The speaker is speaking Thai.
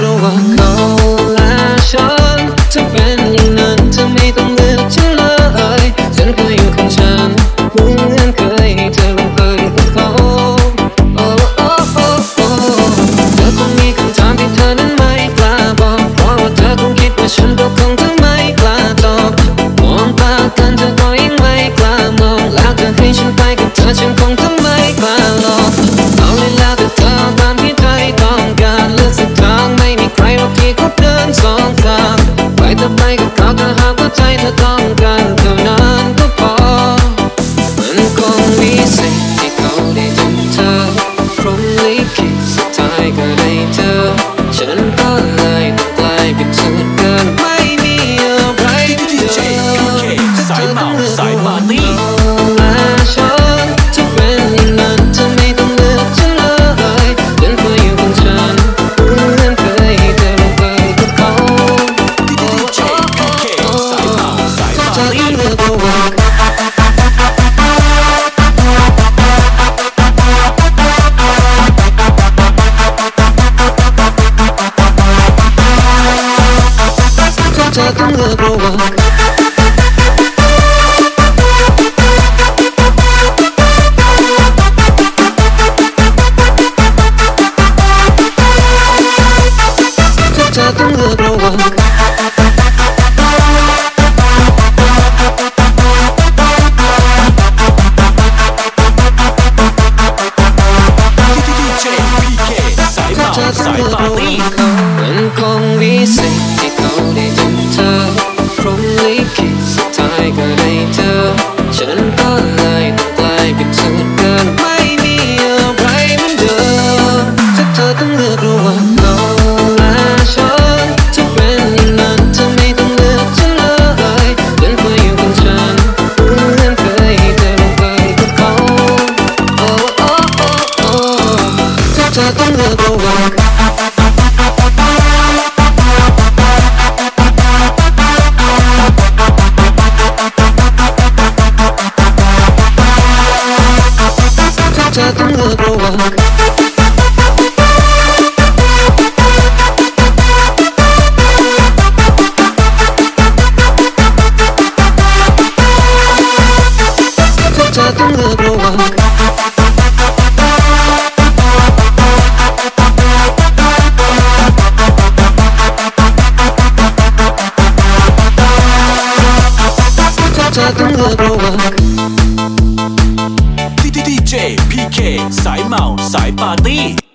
ระหว่างเขาและฉันถ้าเป็นอย่างนั้นเธอไม่ต้องเลือกฉันเลยฉันก็อยู่ข้างฉันเหมือนเคยให้เธอลงเอยกับเขาโอ้โอ้โอ้โอ้เธอคงมีคำถามที่เธอนั้นไม่กล้าบอกเพราะว่าเธอคงคิดว่าฉันก็คงจะไม่กล้าตอบมองตากันเธอก็ยังไม่กล้ามองแล้วจะให้ฉันไปกับเธอฉันคงจะไม่กล้าหรอกเอาเลยแล้วแต่เธอตามที่ใจต้องการเลือกสักทางไม่มีใครหรอกที่เขาเดินสองทางไปเธอไปกับเขาถ้าหากว่าใจเธอต้องการเท่านั้นก็พอมันคงมีสิ่งที่เขาได้ทำเธอพรหมลิขิตสุดท้ายก็ได้เจอฉันก็เลยต้องกลายเป็นส่วนเกินไม่มีอะไรเหมือนเดิมสายเมาสายปาร์ตี้และฉันจะเป็นอย่างนั้นเธอไม่ต้องเลือกฉันเลยฉันก็อยู่ของฉันเหมือนเคยให้เธอลงไปกับเขาสายเมาสายปาร์ตี้ เลือกระหว่างเธอต้องเลือกระหว่างเธอต้องเลือกระหว่างสายเมาสายปาร์ตี้มันคงมีสิ่งที่เขาได้ทำเธอพรหมลิขิตสุดท้ายก็ได้เจอฉันก็เลยต้องกลายเป็นส่วนเกินไม่มีอะไรเหมือนเดิมถ้าเธอต้องเลือกระหว่างเขาและฉันจะเป็นอย่างนั้นเธอไม่ต้องเลือกฉันเลยฉันก็อยู่ของฉันเหมือนเคยให้เธอลงไปกับเขาโอ้โอ้โอ้โอ้ถ้าเธอต้องเลือกระหว่างเธอต้องเลือกระหว่างเธอต้องเลือกระหว่างเธอต้องเลือกระหว่างดีเจพีเคสายเมาสายปาร์ตี้